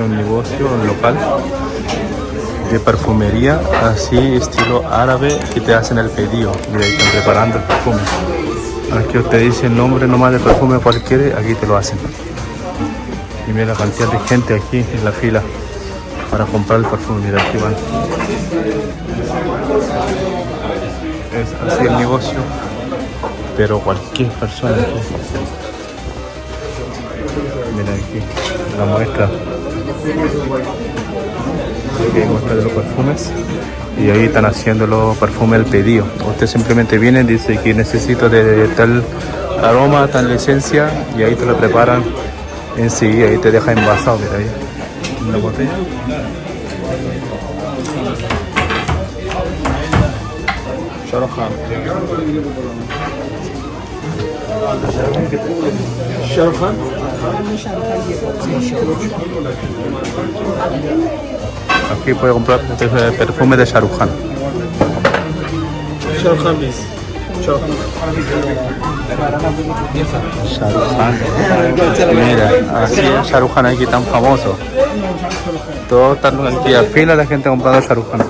un negocio, un local de perfumería, así estilo árabe, y te hacen el pedido. Mira, ahí están preparando el perfume. Aquí usted dice el nombre nomás del perfume cual quiere, aquí te lo hacen. Y mira la cantidad de gente aquí en la fila para comprar el perfume. Mira, aquí van. Es así el negocio, pero cualquier persona aquí. Mira aquí la muestra. Aquí muestra de los perfumes. Y ahí están haciendo los perfumes el pedido. Usted simplemente viene, dice que necesito de tal aroma, tal licencia, y ahí te lo preparan en sí, ahí te deja envasado, mira ahí, en la botella. Shahrukh. Shahrukh. Aquí puede comprar perfume de Shahrukh Khan. Shahrukh Khan, please. Shahrukh Khan. Mira, así es Shahrukh Khan aquí tan famoso. Todos están aquí a fila la gente comprando Shahrukh Khan.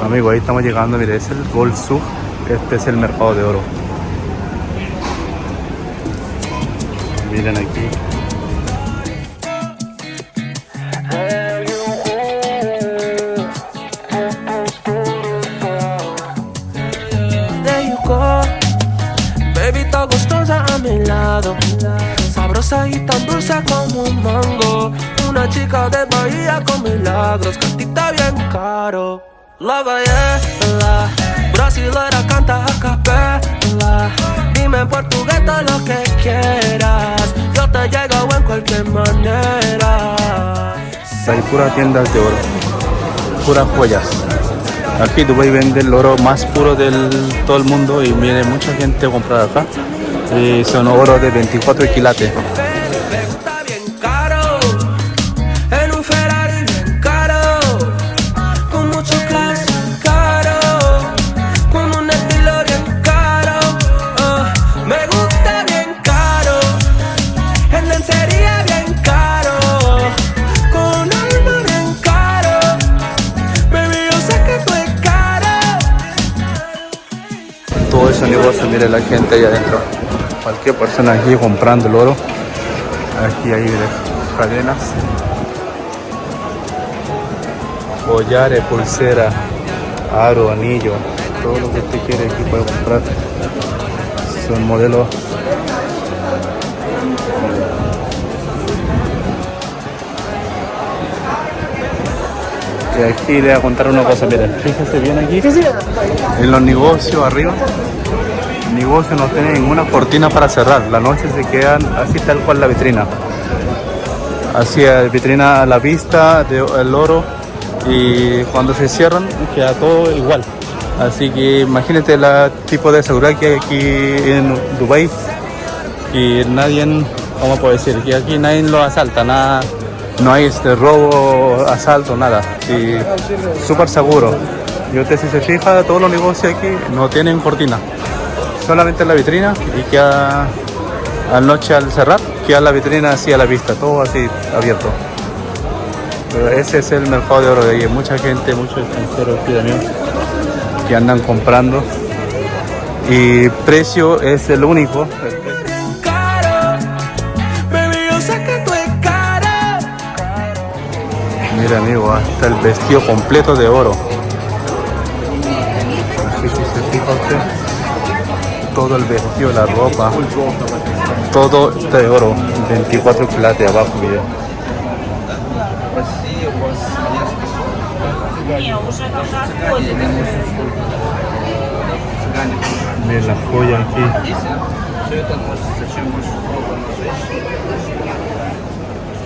Amigo, ahí estamos llegando, mire, es el Gold Souk. Este es el mercado de oro. Miren aquí. Sabrosa y tan dulce como un mango. Una chica de Bahía con milagros. Cantita bien caro. La bailarla brasilera canta a capela. Dime en portugués todo lo que quieras. Yo te llego en cualquier manera. Hay puras tiendas de oro, puras joyas. Aquí Dubái vende el oro más puro del todo el mundo y viene mucha gente a comprar acá. Y son oro de 24 quilates. Todo ese negocio, mire la gente ahí adentro. Cualquier persona aquí comprando el oro. Aquí hay cadenas, collares, pulsera, aro, anillo, todo lo que usted quiere aquí puede comprar. Son modelos. Y aquí le voy a contar una cosa, miren, fíjese bien aquí, en los negocios arriba, negocios no tienen ninguna cortina para cerrar, la noche se quedan así tal cual la vitrina, así la vitrina a la vista del oro, y cuando se cierran queda todo igual. Así que imagínate el tipo de seguridad que hay aquí en Dubái, y nadie, ¿cómo puedo decir? Que aquí nadie lo asalta, nada. No hay robo, asalto, nada. Y súper seguro. Y usted si se fija, todos los negocios aquí no tienen cortina. Solamente la vitrina, y queda al noche al cerrar, queda la vitrina así a la vista, todo así abierto. Pero ese es el mercado de oro de ahí. Mucha gente, muchos extranjeros aquí también que andan comprando. Y precio es el único. Mira amigo, hasta el vestido completo de oro. Así que se fija usted, todo el vestido, la ropa, todo de oro, 24 quilates abajo, mira. Miren la joya aquí.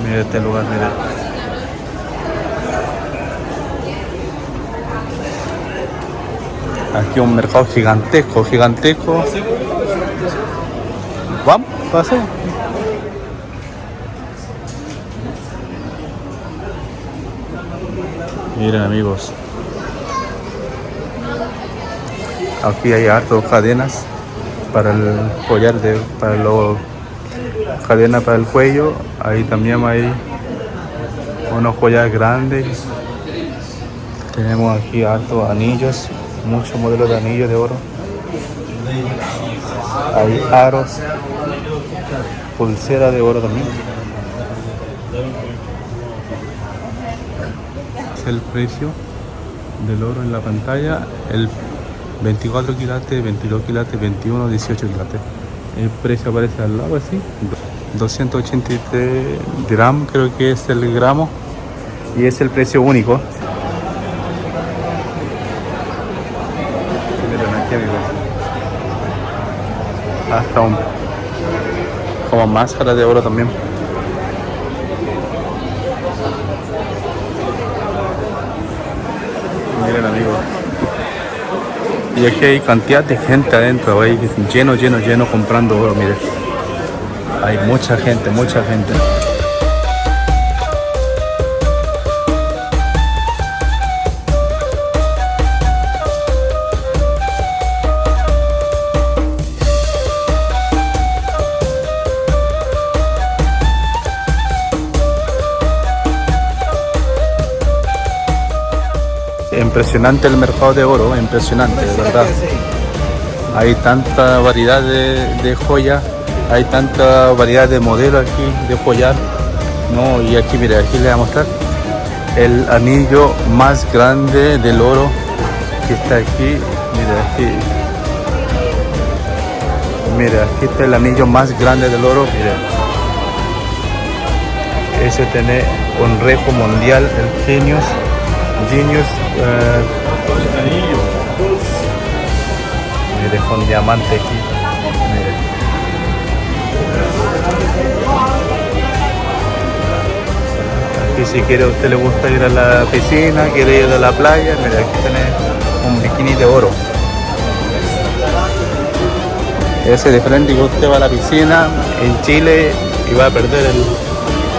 Mira este lugar, mira. Aquí un mercado gigantesco, gigantesco. Vamos, pase. Miren amigos, aquí hay hartas cadenas para el collar, para cadena para el cuello, Ahí también hay unos collares grandes. Tenemos aquí altos anillos, muchos modelos de anillos de oro. Hay aros, pulsera de oro también. Es el precio del oro en la pantalla, el 24 quilates, 22 quilates, 21, 18 quilates. El precio aparece al lado así, 283 gramos creo que es el gramo, y es el precio único. Miren aquí, amigos, hasta como máscara de oro también. Miren, amigos, y aquí hay cantidad de gente adentro, hay lleno comprando oro. Miren, hay mucha gente. Impresionante el mercado de oro, impresionante, de verdad. Hay tanta variedad de joyas, hay tanta variedad de modelos aquí de joyar, ¿no? Y aquí, mire, aquí les voy a mostrar el anillo más grande del oro que está aquí. Mire, aquí está el anillo más grande del oro. Mire, ese tiene un récord mundial, el Genius anillo. Mire, con diamante aquí. Mire. Aquí, si quiere, usted le gusta ir a la piscina, quiere ir a la playa, mire, aquí tiene un bikini de oro. Ese de frente que usted va a la piscina en Chile y va a perder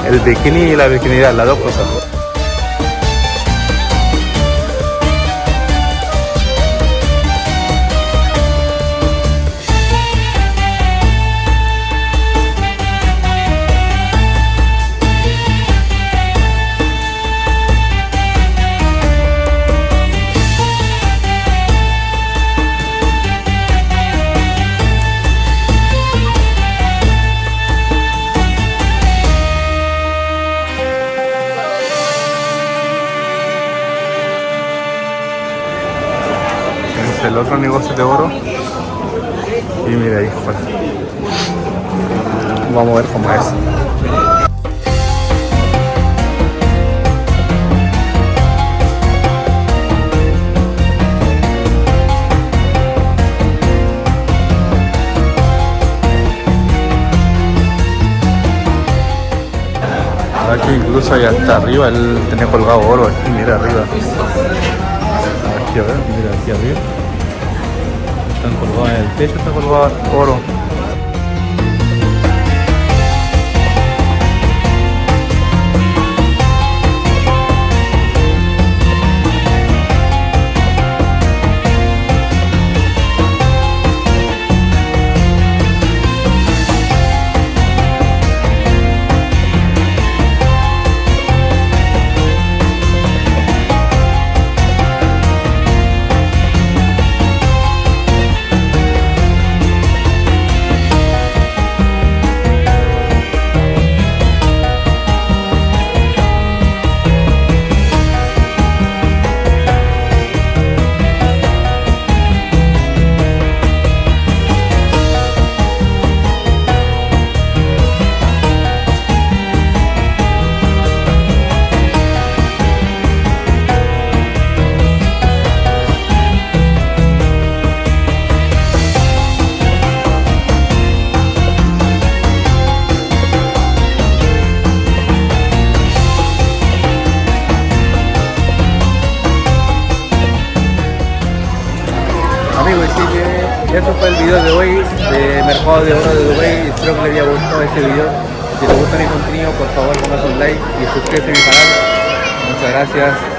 el bikini y la virginidad, las dos cosas. El otro negocio de oro, y mira ahí, pues, vamos a ver cómo es. Aquí incluso allá hasta arriba él tiene colgado oro, aquí mira arriba. Aquí a ver, mira aquí arriba. Están colgados en el techo, está colgado oro. Amigos, así que eso fue el video de hoy de Mercado de Oro de Dubái. Espero que les haya gustado este video. Si les gusta mi contenido, por favor pongan un like y suscríbanse a mi canal. Muchas gracias.